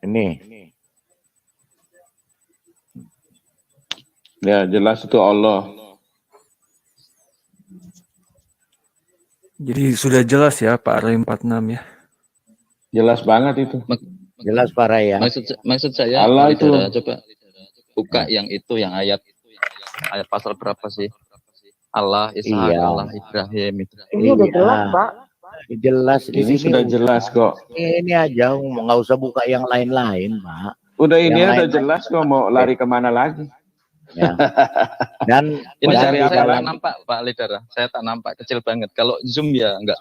Ini. Ya, jelas itu Allah. Jadi sudah jelas ya Pak Ray 46 ya. Jelas banget itu. Jelas Pak Ray ya. Maksud saya Allah Pak itu. Lidara, coba buka yang itu, yang ayat pasal berapa sih? Allah, Ishak, Iya. Allah, Ibrahim. Ini udah jelas, Pak. Jelas di Ini sini sudah jelas kok. Ini aja, nggak usah buka yang lain-lain, Pak. Udah ini Yang udah lain- jelas kok, mau lari kemana lagi. Ya. Dan Ini Mencari saya apa tak lagi? nampak Pak Lidara, saya tak nampak, kecil banget. Kalau zoom ya nggak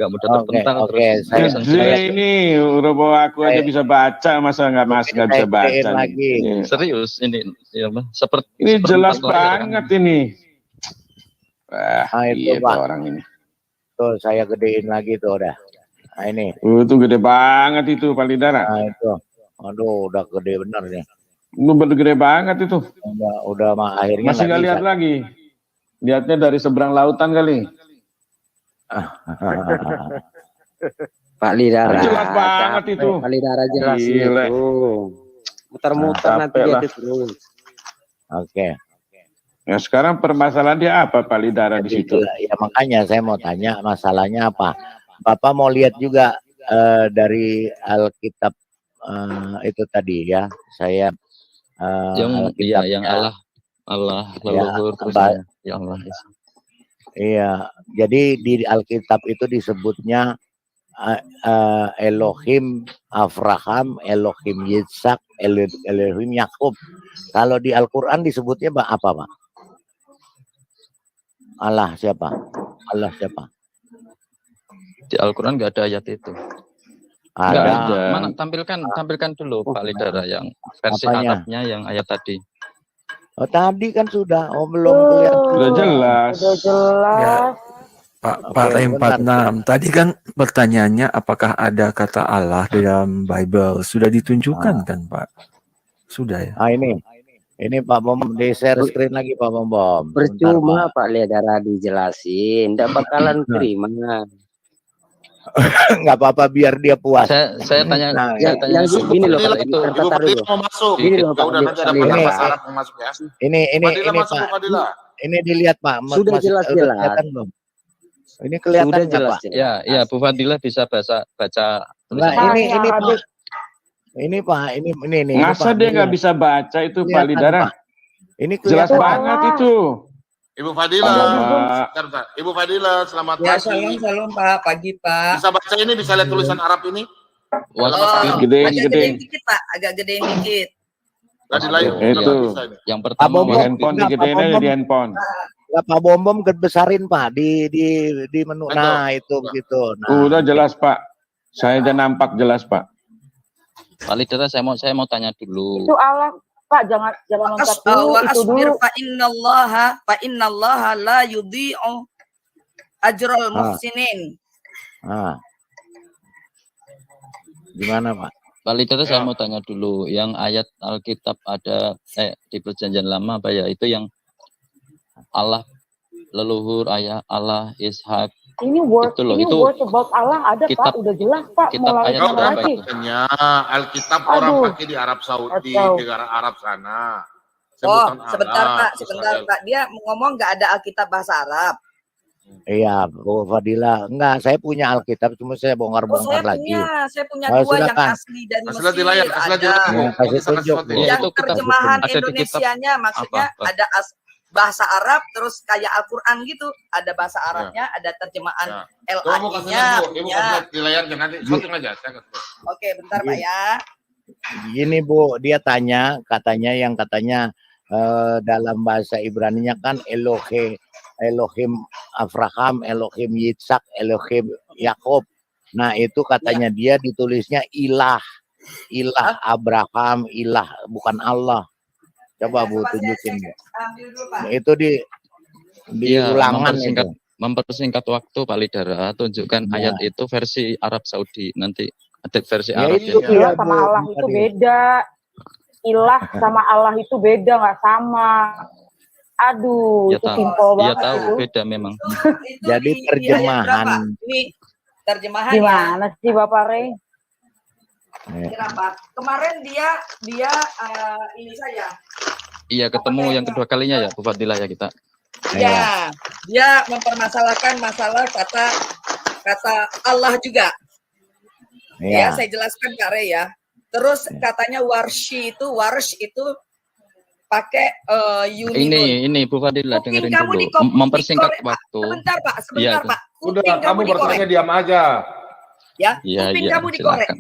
mudah Oke, terbentang. oke, Terus saya- tulisan Gede jelas. ini, udah bawa aku aja bisa baca, masa nggak Oke, nggak saya bisa baca gedein nih. lagi. Iya. Serius ini, ya, Mas. Ini jelas seperempat layar. banget ini. Wah, Ah, itu, iya Pak. tuh orang ini. Tuh saya gedein lagi tuh udah. Nah ini. Itu gede banget itu Pak Lidara. Nah itu. Aduh, udah gede bener nih. Itu bener gede banget itu. Udah mah akhirnya Masih nggak lihat bisa. lagi. Lihatnya dari seberang lautan kali. Pak Lidara. Jelas banget capek. itu. Pak Lidara jelas Gile. itu. Muter-muter Nah, nanti capek dia lah. terus. Oke. Ya sekarang permasalahan dia apa Pak Lidara di situ? Ya makanya saya mau tanya masalahnya apa. Bapak mau lihat juga dari Alkitab itu tadi ya. Saya Yang iya, Alkitabnya. yang Allah leluhur terus Mbak. ya Allah. Iya, jadi di Alkitab itu disebutnya Elohim Abraham, Elohim Yitzhak, Elohim Yakub. Kalau di Al-Quran disebutnya apa, Pak? Allah siapa? Allah siapa? Di Al-Quran nggak ada ayat itu. Nggak Ada. ada. Mana tampilkan dulu Pak Lidara yang versi Apanya? Arabnya yang ayat tadi. Oh, tadi kan sudah. Oh, belum kelihatan. Udah jelas. Udah jelas. Ya. Pak Ray 46. Tadi kan pertanyaannya apakah ada kata Allah dalam Bible? Sudah ditunjukkan kan Pak? Sudah ya. Ah ini Pak Bom di share screen lagi Pak Bom. Percuma Pak Lidara dijelasin, tidak bakalan terima. Nggak apa-apa biar dia puas. Saya tanya, Nah, saya tanya yang gini loh kalau kalau itu Ibu Fadila mau masuk. Gini loh, Ya Pak. udah nanti ada Ini- pendapat Arab yang masuk ya. Ini Fadila masuk Pak. Bu Fadila. Ini dilihat Pak. Sudah Masih- jelas-jelas. kelihatan belum? Ini kelihatan Sudah nggak, jelas. Pak? ya Bu Fadila bisa baca Enggak, tulisan ini Pak. Pak. Ini Pak, ini. Masa Pak, dia nggak ini. bisa baca itu Pak Kelihatan, Lidara? Pak. Ini Jelas kelihatan. banget itu. Ibu Fadila. Pak. Bentar. Ibu Fadila, selamat Ya, pagi. shalom Pak, pagi Pak. Bisa baca ini, bisa lihat tulisan Arab ini? WhatsApp Gedein, agak gedein. gedein dikit Pak, agak gedein dikit. Tadi lain. Itu. Bisa ini. yang Pak pertama Bom, Di handphone enggak, digedein Pak aja Bom. di handphone. Ya, Pak Bom besarin Pak di menu. Betul. Nah, itu begitu. Nah, Udah jelas Pak. Saya udah nampak jelas Pak. Pak Lidara saya mau tanya dulu. Itu Allah, Pak. Jangan loncat dulu. Wa Itu asbir dulu. fa innallaha la yudhi'u ajral muhsinin. Nah. Gimana Pak? Pak Lidara saya Ya. mau tanya dulu, yang ayat Alkitab ada di Perjanjian Lama apa ya? Itu yang Allah leluhur, ayah Allah, Ishak. Ini word, Itu loh, ini itu word about Allah ada kitab- Pak. Udah jelas Pak. kitab Mau ayat lagi Kau mana berapa lagi? itu? Hanya Alkitab orang Aduh. pakai di Arab Saudi, Kacau. di negara Arab sana. Oh, Sebutan sebentar Allah, Pak, sebentar Israel. Pak. Dia ngomong nggak ada Alkitab bahasa Arab. Iya, Bu Fadila. Enggak, saya punya Alkitab, cuma saya Oh, bongkar-bongkar lagi. saya punya Oh, dua yang silakan. asli dari Kasih lihat di Mesir. layar, kasih lihat di Ada. layar, Bu. Ya, kasih Ini sangat tunjuk, sesuatu. Bu. Ya, Yang itu kitab terjemahan ada di kitab Indonesianya maksudnya apa? ada bahasa Arab terus kayak Al-Qur'an gitu. Ada bahasa Arabnya, ada terjemahan Ya. Coba mau kasih LAI-nya. lihat, Bu. Ibu kasih lihat di layarnya nanti. Shooting aja. Saya kasih. Oke, bentar Pak ya. Gini Bu, dia katanya dalam bahasa Ibraninya kan Elohim Abraham, Elohim Yitzhak, Elohim Yakub. Nah, itu katanya dia ditulisnya ilah Abraham, ilah bukan Allah. Coba Bu tunjukin Bu. Ambil dulu Pak. Itu di Iya, ulangan itu. mempersingkat waktu Pak Lidara, tunjukkan Ya. ayat itu versi Arab Saudi. Nanti ada versi Ya, Arab itu ya. Ilah Ya, sama Bu, Allah itu tadi. beda. Ilah sama Allah itu beda, nggak sama. Aduh, Ya itu tahu. simpel Iya banget tahu, itu. beda memang. Itu Jadi di ayat terjemahan. berapa? Ini terjemahannya. Gimana sih Bapak Rey? Kenapa? Kemarin dia ini saya. Iya, ketemu yang kedua kalinya ya, Bu Fadilah ya kita. Ya, dia mempermasalahkan masalah kata Allah juga. Ya, saya jelaskan Kak Rey ya. Terus katanya warsh itu pakai yuminun. Ini Bu Fadilah Kuping dengerin kamu dulu. Mempersingkat waktu. Sebentar Pak, Iya, Pak. Udah, Kuping kamu bertanya diam aja. Ya, Iya, kuping iya, kamu dikorek. silakan.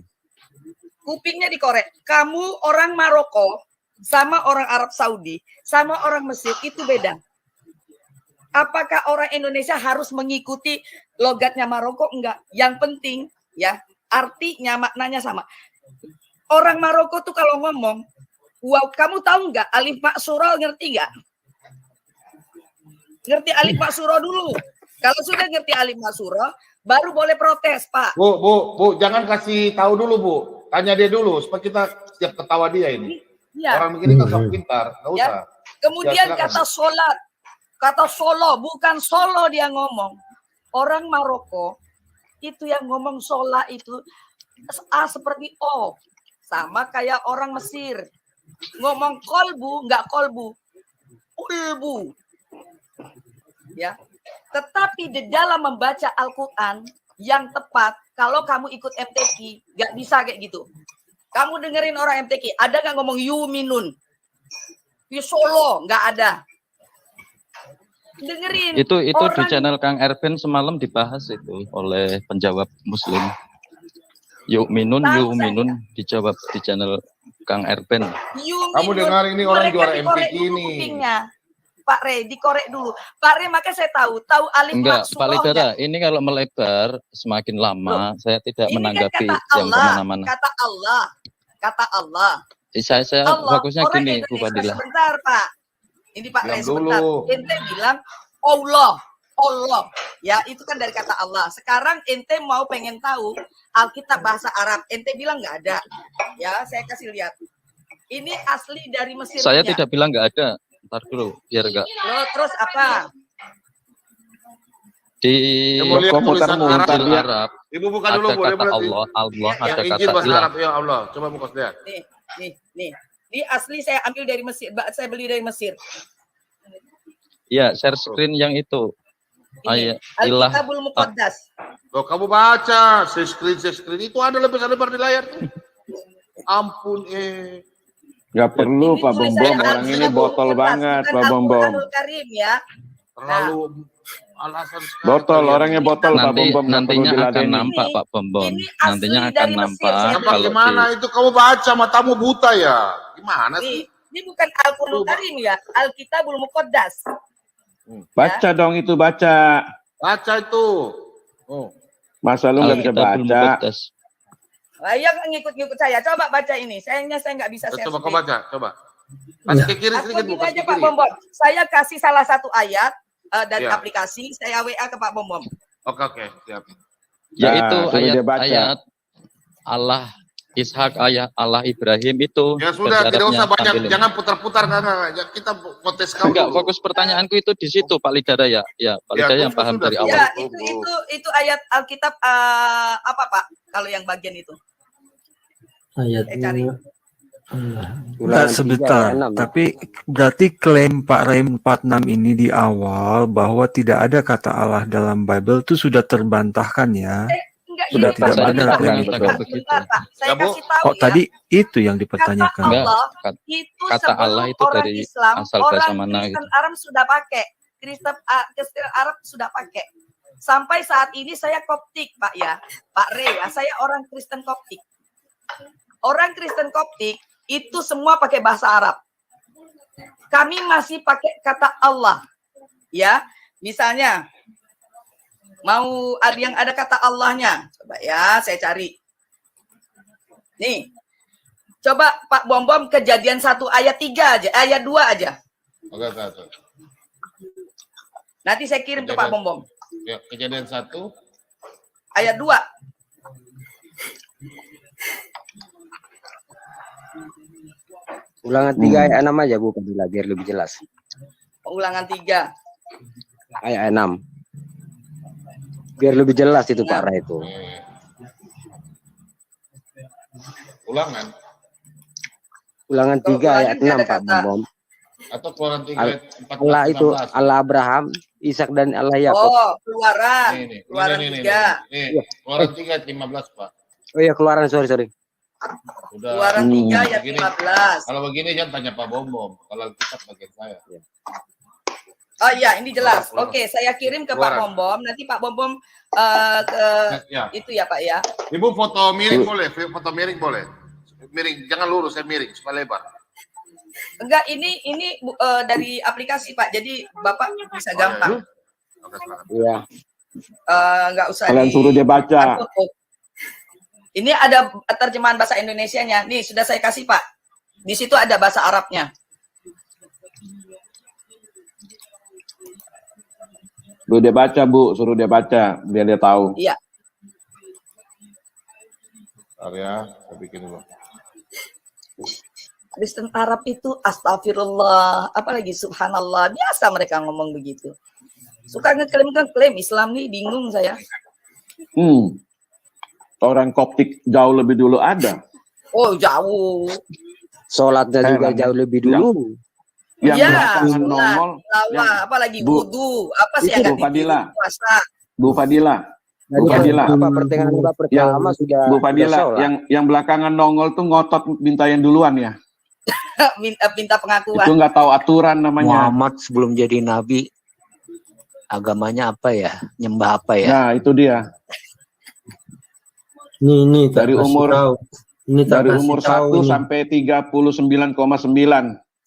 Kupingnya dikorek. Kamu orang Maroko sama orang Arab Saudi sama orang Mesir itu beda. Apakah orang Indonesia harus mengikuti logatnya Maroko? Enggak. Yang penting ya, artinya maknanya sama. Orang Maroko tuh kalau ngomong, wow, kamu tahu nggak alif maksuro, ngerti nggak? Ngerti alif maksuro dulu. Kalau sudah ngerti alif maksuro, baru boleh protes, Pak. Bu, jangan kasih tahu dulu, Bu. Tanya dia dulu, supaya kita siap ketawa dia ini. Ya. Orang begini kan sok pintar, nggak Ya. usah. Kemudian Ya, kata sholat, kata solo, bukan solo dia ngomong. Orang Maroko itu yang ngomong sholat itu A seperti O. Sama kayak orang Mesir. Ngomong kolbu, nggak kolbu. Ulbu. Ya. Tetapi di dalam membaca Al-Quran yang tepat, kalau kamu ikut MTQ, nggak bisa kayak gitu. Kamu dengerin orang MTQ, ada nggak ngomong yuminun? Di Solo, nggak ada. Dengerin. Itu di orang channel Kang Erben semalam dibahas itu oleh penjawab Muslim. Yuk minun dijawab di channel Kang Erben. Kamu dengar ini orang Mereka juara dikorek MTQ dulu ini. kupingnya. Pak Rey, dikorek dulu. Pak Rey, makanya saya tahu alif Enggak, maksuroh Pak nggak? Lidara, ini kalau melebar semakin lama, saya tidak Ini kan menanggapi kata yang Allah, kemana-mana. kata Allah. Saya Allah, bagusnya orang gini, Bu Indonesia, Fadilah. sebentar Pak. Ini Pak Diam Rey sebentar. dulu. Ente bilang Allah. Ya, itu kan dari kata Allah. Sekarang ente mau pengen tahu Alkitab bahasa Arab. Ente bilang nggak ada. Ya, saya kasih lihat. Ini asli dari Mesir. Saya tidak bilang nggak ada. Ntar dulu, biar nggak. Loh, terus apa? Di Ya, mau lihat tulisan Injil Arab. Arab Ibu buka ada dulu, Bu. kata Lihat Allah, yang ada Injil kata bahasa ilah. Arab, ya Allah. Coba buka lihat. Nih. Ini asli saya ambil dari Mesir. Saya beli dari Mesir. Iya, share screen yang itu. Ini Ayat ilah. Al-Kitabul Muqaddas. Loh, kamu baca, share screen itu ada lebar-lebar di layar tuh. Ampun, Nggak perlu Ini Pak tulisannya Bombom, orang ini Al-Kitabul botol Muqaddas, banget bukan Pak Bombom. Al-Quranul Karim ya. terlalu alasan sekali. Botol, kalian. orangnya botol Pak Nanti Bombom. nggak perlu nantinya akan diladenin. nampak Pak Bombom. Ini asli Nantinya akan dari Mesir, nampak saya Nampak kalau gimana itu kamu baca, matamu buta ya? Gimana Nih, sih? ini bukan Al-Quranul Karim ya, Al-Kitabul Muqaddas. Baca dong itu, baca. Baca itu. Oh. Masa lu nggak bisa Alkitabul baca? Muqaddas. Ayo ngikut-ngikut saya, coba baca ini. Sayangnya saya nggak bisa share Coba kau screen. baca, coba. Kasih ke kiri Atau sedikit, Bu. gini Kasih aja ke Pak kiri. Bombom, saya kasih salah satu ayat dari Ya. aplikasi, saya WA ke Pak Bombom. Oke, siap. Yaitu Nah, suruh dia baca. ayat Allah Ishak, ayat Allah Ibrahim itu. Ya sudah, versi tidak usah Arabnya banyak, tampilin. jangan putar-putar karena ya, kita kontes kamu. Enggak, dulu. fokus pertanyaanku itu di situ Pak Lidara ya. Ya, Pak Ya, Lidara yang sudah, paham sudah, dari sudah. awal. Ya, Bu. itu ayat Alkitab apa Pak? Kalau yang bagian itu. Saya cari. Enggak, sebentar. Tapi berarti klaim Pak Rem 46 ini di awal bahwa tidak ada kata Allah dalam Bible itu sudah terbantahkan ya. Enggak, Sudah ini, tidak Pak. ada Bentar, klaim bentar, begitu. bentar, Pak. Saya Ya, Bu. kasih tahu Oh, ya. tadi itu yang Kata dipertanyakan. Enggak, Allah itu kata sebelum Allah itu orang dari Islam, asal bahasa orang mana Kristen gitu. Arab sudah pakai. Kristen Arab sudah pakai. Sampai saat ini saya Koptik, Pak ya. Pak Rey ya, saya orang Kristen Koptik. Orang Kristen Koptik itu semua pakai bahasa Arab. Kami masih pakai kata Allah. Ya, misalnya mau ada yang ada kata Allahnya. Coba ya, saya cari. Nih. Coba Pak Bombom Kejadian 1 ayat 3 aja, ayat 2 aja. Oke. Nanti saya kirim ke Pak Bombom. Ya, Kejadian 1. Ayat 2. Ulangan 3 ayat 6 aja Bu Fadilah biar lebih jelas. Ulangan 3. Ayat 6. Biar lebih jelas itu Pak Ra itu. Ulangan. Ulangan 3 ayat 6 ada Pak kata. Bom. Atau Keluaran 3 ayat 14, Allah itu 16. Allah Abraham, Ishak dan Allah Yakub. Oh, keluaran. Nih, Keluaran nih, 3. nih. Keluaran 3 ayat 15, Pak. Oh iya, keluaran, sorry. Udah. Keluaran 3 ayat Begini. 15. Kalau begini jangan tanya Pak Bom. Kalau kita bagian saya. Oh iya, ini jelas. Keluaran. Oke, saya kirim ke Keluaran. Pak Bom. Nanti Pak Bom ke Ya. itu ya Pak ya. Ibu foto miring boleh? Foto miring boleh? Miring, jangan lurus, saya miring supaya lebar. Enggak, ini dari aplikasi Pak. Jadi Bapak bisa gampang. Oke, silakan. Iya. Enggak usah Kalian suruh dia baca. Ini ada terjemahan bahasa Indonesianya. Nih, sudah saya kasih Pak. Di situ ada bahasa Arabnya. Suruh dia baca, Bu. Suruh dia baca, biar dia tahu. Iya. Bentar ya, saya bikin dulu. Kristen Arab itu astagfirullah, apalagi subhanallah, biasa mereka ngomong begitu. Suka ngeklaim Islam nih, bingung saya. Orang Koptik jauh lebih dulu ada. Oh, jauh. Sholatnya juga jauh lebih dulu. Yang Iya, belakangan sholat, nongol, tilawah, apalagi Bu, wudu, apa sih itu yang Bu Fadila. puasa? Bu Fadila. Bu Fadila. Apa pertengahan babak pertama sudah Bu Fadila, sholat. yang belakangan nongol tuh ngotot minta yang duluan ya. minta pengakuan. Itu nggak tahu aturan namanya. Muhammad sebelum jadi nabi agamanya apa ya? Nyembah apa ya? Nah, itu dia. Ini Dari umur ini dari umur 1 sampai 39,9.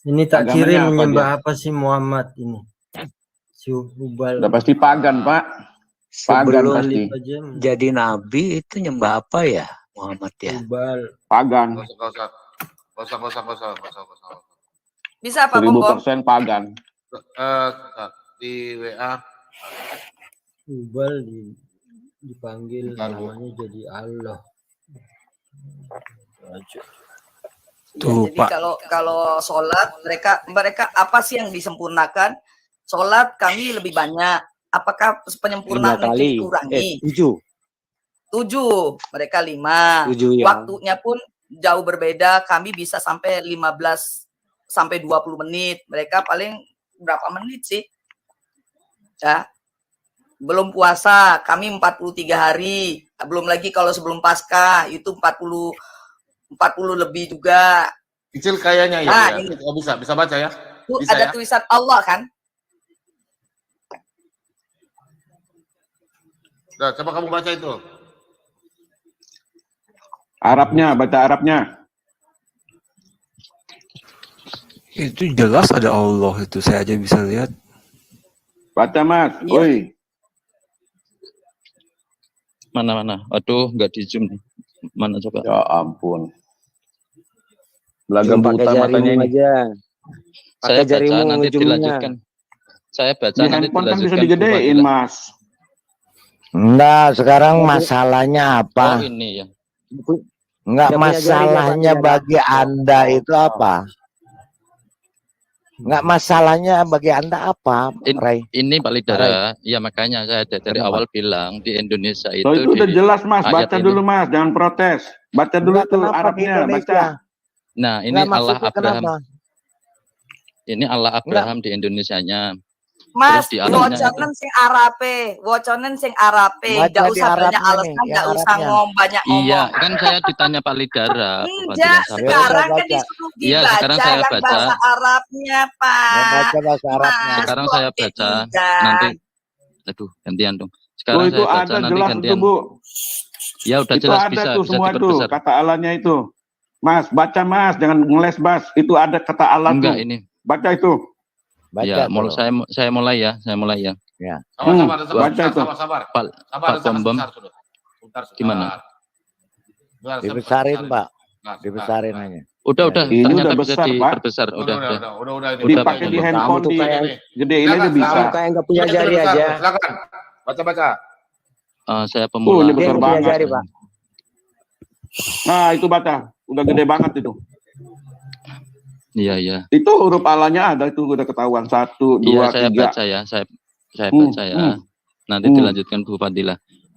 Ini tak Agamanya kirim apa menyembah dia? apa sih Muhammad ini? Si Hubal. Udah pasti pagan, Pak. Pagan Sebelum pasti. jadi nabi itu nyembah apa ya Muhammad ya? Hubal. Pagan. Gak usah. Bisa Pak Bom? 1000% pagan. Di WA. Hubal dipanggil namanya jadi Allah. Tuh, Jadi Pak. kalau sholat mereka apa sih yang disempurnakan? Sholat kami lebih banyak. Apakah penyempurnaan 5 itu kali. dikurangi? 7. 7, mereka 5. 7 ya. Waktunya pun jauh berbeda. Kami bisa sampai 15 sampai 20 menit. Mereka paling berapa menit sih? Ya. Belum puasa, kami 43 hari. Belum lagi kalau sebelum Paskah itu 40 lebih juga. Kecil kayaknya ya. Nah, ya. ini. Oh, bisa baca ya. Itu Bisa ada ya? tulisan Allah kan? Nah, coba kamu baca itu. Arabnya, baca Arabnya. Itu jelas ada Allah itu, saya aja bisa lihat. Baca, Mas. Iya. Woi. Mana? Aduh, nggak di zoom nih. Mana coba? Ya ampun. Belaga Cuma pakai buta matanya jarimu ini. aja. Saya Pakai baca jarimu nanti ujungnya. dilanjutkan. Saya baca Di nanti handphone kan bisa dilanjutkan. digedein, Mas. Enggak, sekarang masalahnya Oh apa? ini ya. Enggak, Yang punya jari masalahnya nggak, Pak? bagi Anda itu apa? Enggak, masalahnya bagi Anda apa, Ray? Ini Pak Lidara, ya makanya saya dari Kenapa? awal bilang di Indonesia So, itu udah jelas, Mas. ayat Baca ini. dulu, Mas. Jangan protes. Baca dulu Enggak, tuh kenapa di Arabnya, Indonesia? baca. Nah ini Enggak, Allah maksudnya Abraham. kenapa? Ini Allah Abraham di Indonesianya. Mas, Terus di Arabnya woconen sing Arabe, Baca enggak di usah banyak Arabnya nih, alasan, yang enggak usah Arabnya. banyak ngomong. Iya, kan saya ditanya Pak Lidara. Enggak, sekarang kan baca. disuruh Iya, dibaca sekarang saya yang baca. bahasa Arabnya, Ya, Pak. baca bahasa Arabnya. Mas, Sekarang kok saya baca tidak? nanti. Aduh, gantian dong. Sekarang Tuh, itu saya baca ada nanti jelas gantian. itu, Bu. Ya udah Itu jelas ada bisa tuh semua tuh, diperbesar. kata Allahnya itu. Mas, baca, Mas. Jangan ngeles, Mas. Itu ada kata Allah Enggak tuh. ini. Baca itu. Baca Ya, tuh. saya mulai ya. Ya. Sabar, baca tuh. sabar. Pak Bom Bom. Sebentar. Gimana? Dibesarin, Pak. Dibesarin aja. Udah, Ini ternyata udah bisa besar, Pak. diperbesar. Udah. Udah. Dipakai di Pak. handphone, Kamu tuh di kayak gedein aja bisa. kamu kayak nggak punya Ini jari besar. aja. Silakan. Baca. Saya Ini pemula. Dia besar nggak punya banget. jari, Pak. Nah, itu baca. Udah gede banget itu. Iya. Itu huruf Allahnya ada itu udah ketahuan. 1, 2, Iya, saya 3. baca ya. Saya baca ya. Nanti dilanjutkan Bu Fadila.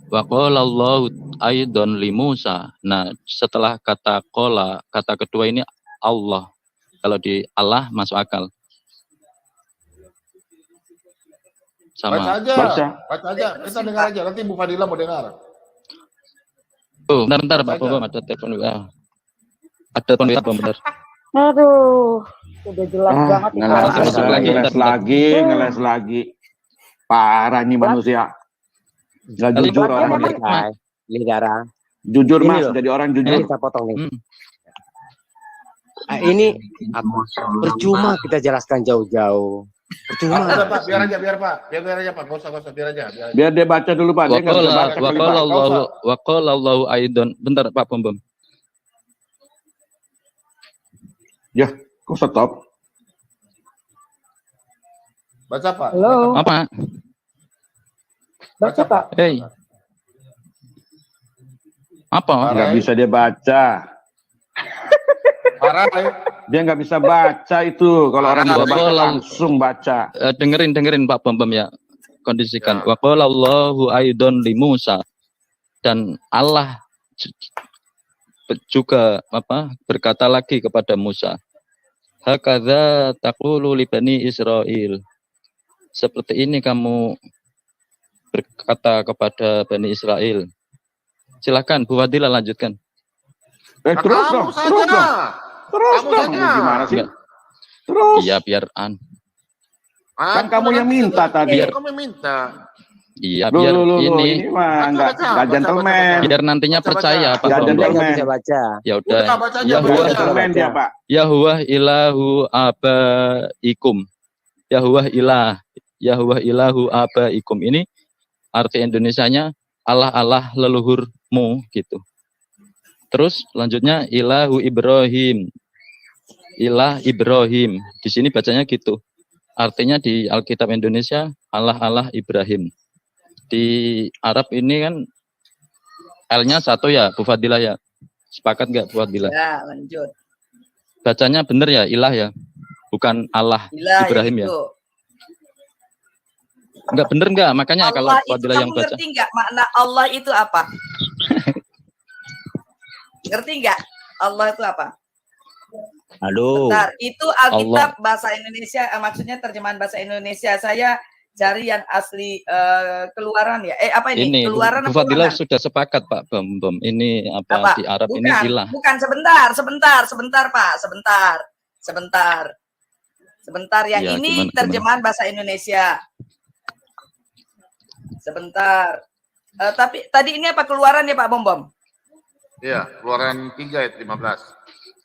Wa qala Allahu aidan li Musa. Nah, setelah kata qala, kata kedua ini Allah. Kalau di Allah masuk akal. Baca Sama. aja. Baca. Baca aja. Kita dengar aja. Nanti Bu Fadila mau dengar. Oh, bentar Baca Pak aja. Bom, ada telepon WA. Ada telepon WA bentar. Aduh, udah jelas banget itu. Ngeles lagi. Parah nih manusia. Gak jujur orang dia. Lidara. Jujur Ini Mas, loh. jadi orang Ini jujur. kita potong nih. Ini percuma kita jelaskan jauh-jauh. Percuma. Udah Pak, biar aja Pak. Biar aja Pak. Gak usah, biar aja. Biar dia baca dulu Pak. Dia nggak bisa baca kali, Pak. Wa qala Allahu aidan. Bentar Pak Bom. Ya, kok stop? Baca Pak. Halo. Apa? Baca Pak. Hei. Apa? Nggak bisa dia baca. Parah ya. Dia nggak bisa baca itu. Kalau orang bisa baca Waqala- langsung baca. Dengerin Pak Bom ya. Kondisikan. Wa qala Allahu aidan li Musa. Dan Allah juga berkata lagi kepada Musa. Hakadza taqulu li bani Israil. Seperti ini kamu berkata kepada Bani Israel. Silakan Bu Fadila lanjutkan. Terus dong. Gimana sih? Enggak. Terus. Iya biar Kan kamu yang minta tadi. Kamu minta. Iya biar ini mah nggak gentleman. biar nantinya percaya Pak Nggak Bambang. gentleman. Bisa baca. Ya udah. Nggak gentleman dia Pak. Yahuwah ilahu abaikum. Yahuwah ilahu abaikum. Ini arti Indonesianya Allah leluhurmu gitu. Terus lanjutnya ilahu Ibrahim. Ilah Ibrahim. Di sini bacanya gitu. Artinya di Alkitab Indonesia Allah Ibrahim. Di Arab ini kan L-nya satu ya, Bu Fadila ya. Sepakat nggak Bu Fadila? Ya, lanjut. Bacanya bener ya, ilah ya. Bukan Allah Ilah Ibrahim ya. itu. Enggak bener enggak? Makanya kalau Allah itu Fadila yang kamu baca. ngerti nggak makna Allah itu apa? Ngerti nggak? Allah itu apa? Aduh. Bentar, itu Alkitab bahasa Indonesia, maksudnya terjemahan bahasa Indonesia. Saya cari yang asli keluaran ya. Apa ini? Ini Keluaran Bu apa Fadila mana? sudah sepakat Pak Bom. Ini apa di Arab Bukan, ini ilah. bukan, sebentar Pak, sebentar. Yang Ya, ini gimana? terjemahan bahasa Indonesia. Sebentar. Tapi tadi ini apa keluaran ya Pak Bom? Iya, Keluaran 3 ayat 15.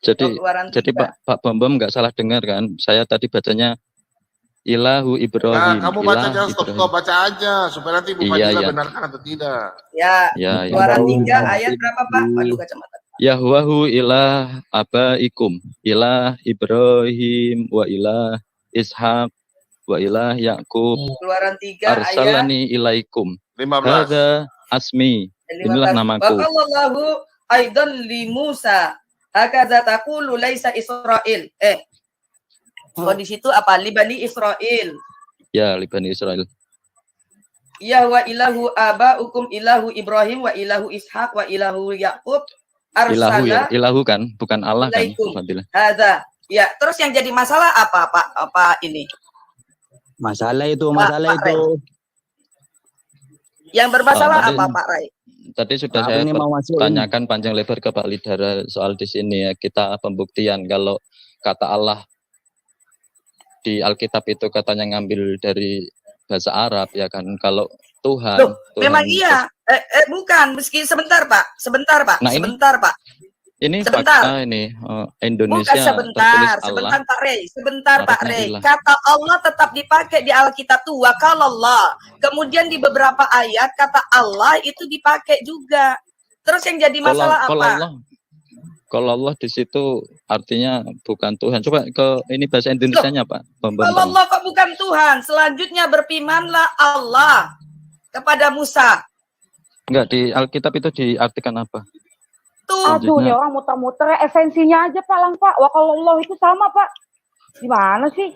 Jadi Keluaran jadi 3. Pak Bom nggak salah dengar kan? Saya tadi bacanya ilahu Ibrahim. Nah, kamu baca aja, stop baca aja supaya nanti Bu Iya, Fadila iya. benarkan atau tidak. Ya, Ya, Keluaran ya. 3 ayat berapa Pak? Aduh kacamata. Yahwahu ilah abaikum. Ilah Ibrahim wa ilah Ishak wa ilah Yakub. Keluaran 3 ayat Arsalani ilaikum. 15. Hadza asmi. Inilah namaku. Waqallahu aidan li Musa hakadza taqulu laisa Israil. Oh di situ apa? Li Bani Israil. Ya, Bani Israel. Ya wa ilahu abaukum ilahu Ibrahim wa ilahu Ishak wa ilahu Yakub. Ilahu ya, Arsala ilahu kan, bukan Allah kan. ilaikum. Fadilah. Hadza. Ya, terus yang jadi masalah apa Pak? Apa ini? Masalah itu, Pak itu. Yang bermasalah tadi- apa Pak Rai? Tadi sudah Apa saya ini mau masuk tanyakan panjang lebar ke Pak Lidara soal di sini ya. Kita pembuktian kalau kata Allah di Alkitab itu katanya ngambil dari bahasa Arab ya kan. Kalau Tuhan, Loh, Tuhan memang iya. Bukan, meski sebentar Pak. Nah, ini Sebentar Pak. ini Sebentar. fakta ini Bukan Indonesia tertulis sebentar Allah. Pak Rey, sebentar Pak Arabnya Rey. ilah. Kata Allah tetap dipakai di Alkitab tuh wakalallah. Kemudian di beberapa ayat kata Allah itu dipakai juga. Terus yang jadi masalah Kalau Allah di situ artinya bukan Tuhan. Coba ke ini bahasa Indonesianya Pak. Kalau Allah kok bukan Tuhan, selanjutnya berfirmanlah Allah kepada Musa. Enggak, di Alkitab itu diartikan apa? Tuh, Aduh, nih orang muter-muter esensinya aja Pak Lang Pak. Wakallah itu sama Pak. Gimana sih?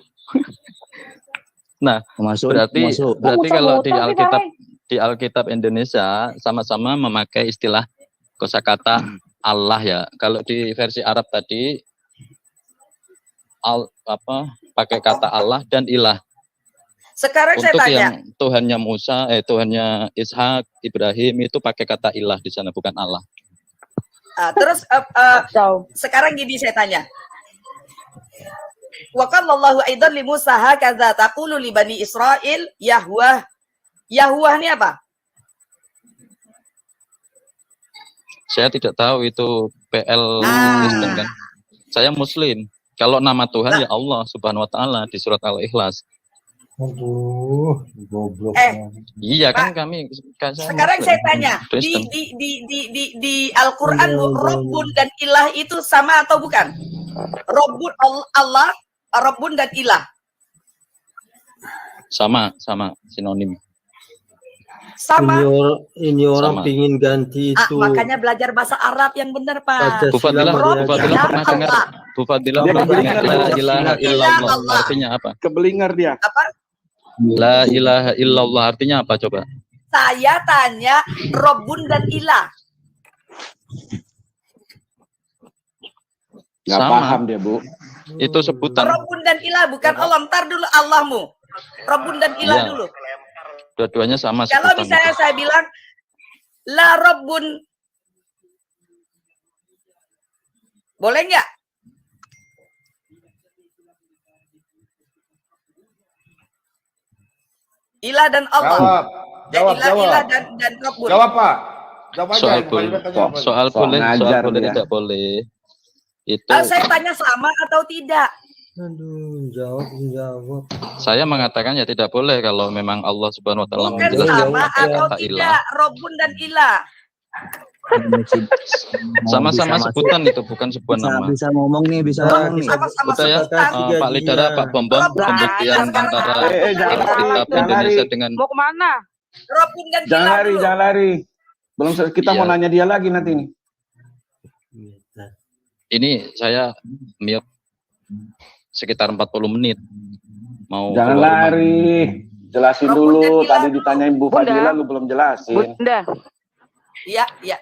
Nah, Masuk, berarti masuk. kalau di Muter-muter sih, Alkitab Bang. di Alkitab Indonesia sama-sama memakai istilah kosakata Allah ya. Kalau di versi Arab tadi pakai kata Allah dan ilah. Sekarang saya Untuk tanya. yang Tuhannya Musa, Tuhannya Ishak, Ibrahim itu pakai kata ilah di sana, bukan Allah. Terus sekarang gini saya tanya. Wa qallallahu aidan li Musa hakadza taqulu li bani Israil Yahwah. Yahwah ini apa? Saya tidak tahu itu PL Kristen kan. Saya Muslim. Kalau nama Tuhan ya Allah Subhanahu wa taala di surat Al-Ikhlas. Aduh, goblok. Iya kan Pak, kami sekarang saya tanya, di Al-Qur'an Rabbun dan Ilah itu sama atau bukan? Rabbun Allah, Rabbun dan Ilah. Sama sinonim. Sama. Ini orang Sama. pingin ganti itu. Makanya belajar bahasa Arab yang benar, Pak. Bu Fadilah pernah dengar? Bu Fadilah pernah dengar la ilaha illallah artinya apa? Keblinger dia. Apa? La ilaha illallah artinya apa coba? Saya tanya Rabbun dan Ilah. Nggak Sama. paham dia, Bu. Itu sebutan. Rabbun dan Ilah bukan Allah. Ntar dulu Allahmu. Rabbun dan Ilah Iya. dulu. Dua-duanya sama Kalau sebutan. misalnya saya bilang la Rabbun, boleh nggak? Ilah dan Allah. Ilah dan Rabbun. Jawab, Pak. Jawab aja. Soal boleh, tidak boleh. Itu Saya tanya sama atau tidak? Aduh, jawab. saya mengatakan ya tidak boleh kalau memang Allah Subhanahu wa taala Bukan menjelaskan sama pakai atau kata tidak, ilah. Rabbun dan Ilah. Sama-sama sebutan itu bukan sebuah nama. Bisa ngomong nih, bisa ngomong nih. Sama-sama Udah ya, sebutan. Pak Lidara, Pak Bombon, pembuktian antara Alkitab Indonesia dengan Mau kemana? Rabbun dan Jangan Ilah lari, dulu. jangan lari. Belum kita mau Iya. nanya dia lagi nanti nih. ini saya mute sekitar 40 menit. Mau Jangan keluar rumah. lari. Jelasin Rabbun dulu. dan Ilah Tadi dulu. ditanyain Bu Bunda. Fadila, lu belum jelasin. Bunda, Iya, iya.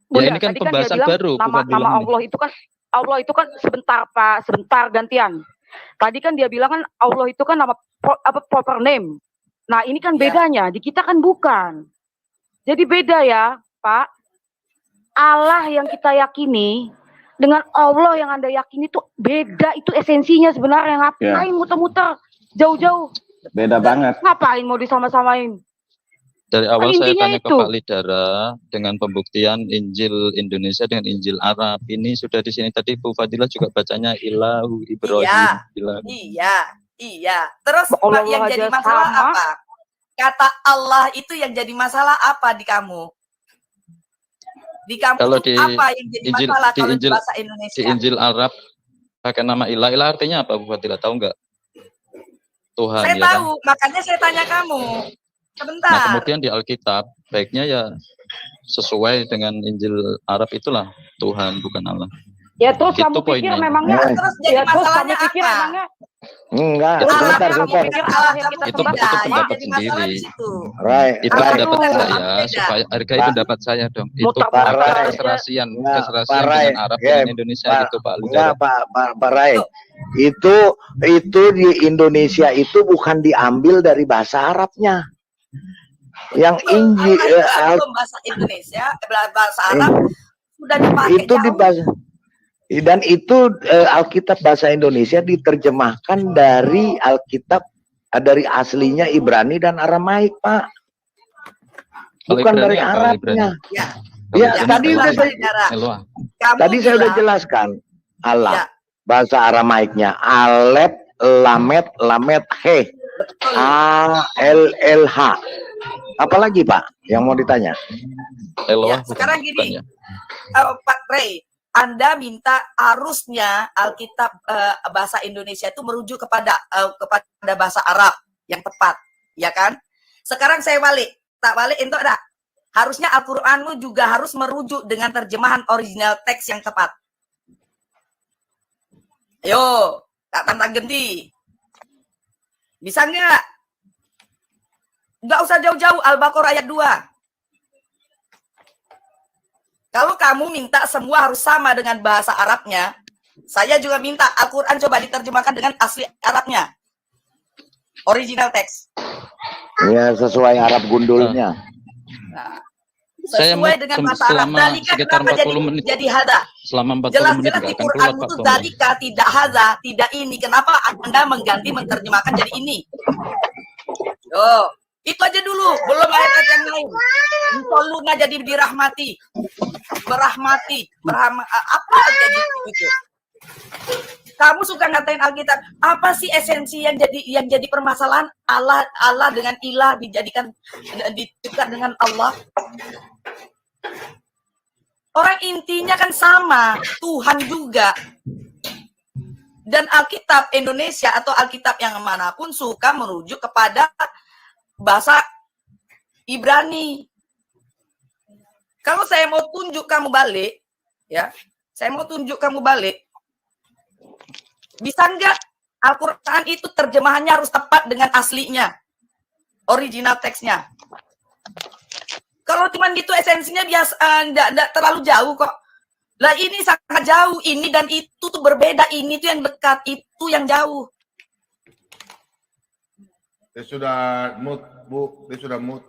Bunda, ini kan tadi pembahasan dia bilang baru, nama bukan bilang Allah itu kan sebentar Pak, sebentar gantian. Tadi kan dia bilang kan Allah itu kan nama proper name. Nah, ini kan Ya. bedanya, di kita kan bukan. Jadi beda ya, Pak. Allah yang kita yakini dengan Allah yang Anda yakini itu beda, itu esensinya sebenarnya. Ngapain muter-muter jauh-jauh? Beda banget. Ngapain mau disama-samain? Dari awal saya intinya tanya ke itu. Pak Lidara dengan pembuktian Injil Indonesia dengan Injil Arab. Ini sudah di sini tadi Bu Fadilah juga bacanya Ilahu Ibrahim. Iya. Ilahu. Iya. Terus Allah Pak, yang aja jadi masalah sama. apa? Kata Allah itu yang jadi masalah apa di kamu? Di kamu Kalau tuh di apa yang jadi Injil- masalah di kalau di Injil- bahasa Indonesia? Di Injil Arab pakai nama Ilah. Ilah artinya apa Bu Fadilah? Tahu nggak? Tuhan Saya ya kan? tahu, makanya saya tanya kamu. Sebentar. Nah kemudian di Alkitab baiknya ya sesuai dengan Injil Arab itulah Tuhan bukan Allah. Ya terus Itu kamu pikir poinnya. memangnya Terus jadi ya terus kamu masalahnya pikir apa? emangnya Enggak, Ya, sebentar, kamu sebentar. pikir Allah yang kita Itu sembah pendapat sama? Jadi masalah di sendiri. situ. Right, Itu Apa pendapat itu? saya Beda. supaya hargai Pak. pendapat saya dong. Itu Muter-muter apa aja. keserasian Enggak, keserasian Pak Rai. dengan Arab Ya, dengan Indonesia Pak. gitu Pak Enggak, Lidara. Pak Rai. Itu di Indonesia itu bukan diambil dari bahasa Arabnya. Yang Injil Belum bahasa Indonesia, bahasa Arab sudah dipakai itu di jauh. bahasa dan itu Alkitab bahasa Indonesia diterjemahkan dari Alkitab dari aslinya Ibrani dan Aramaik, Pak. Kalau Bukan Ibrani dari apa, Arabnya. Ya. Kalau Ya, Ibrani tadi apa? udah saya Eloah. Kamu Tadi saya udah bilang, jelaskan Allah Ya. bahasa Aramaiknya Alep Lamet He betul. ALLH. Apalagi Pak yang mau ditanya? Eloah Ya, sekarang bukan gini. ya. Pak Ray, Anda minta harusnya Alkitab bahasa Indonesia itu merujuk kepada bahasa Arab yang tepat, ya kan? Sekarang saya balik, tak balik itu ada. Harusnya Al-Qur'anmu juga harus merujuk dengan terjemahan original teks yang tepat. Ayo, tak tantang ganti. Bisa nggak? Nggak usah jauh-jauh, Al-Baqarah ayat 2. Kalau kamu minta semua harus sama dengan bahasa Arabnya, saya juga minta Al-Quran coba diterjemahkan dengan asli Arabnya. Original text. Ya, sesuai Arab gundulnya. Nah, Saya sesuai dengan bahasa Arab. selama Dalika sekitar kenapa 40 menit. jadi hada? Selama 40 menit Jelas-jelas nggak di akan Quran keluar, Pak itu Bambang. dalika, tidak hada, tidak ini. Kenapa Anda mengganti menerjemahkan jadi ini? Oh, itu aja dulu, belum ayat-ayat yang lain. Soluna jadi dirahmati, berahmati, apa jadi itu? Kamu suka ngatain Alkitab, apa sih esensi yang jadi permasalahan? Allah dengan ilah didekat dengan Allah. Orang intinya kan sama, Tuhan juga. Dan Alkitab Indonesia atau Alkitab yang manapun suka merujuk kepada bahasa Ibrani. Kalau saya mau tunjuk kamu balik, ya, bisa nggak Al-Quran itu terjemahannya harus tepat dengan aslinya, original teksnya. Kalau cuma gitu esensinya biasa, enggak terlalu jauh kok. Lah ini sangat jauh, ini dan itu tuh berbeda, ini tuh yang dekat, itu yang jauh. Dia sudah mood, Bu. Dia sudah mood.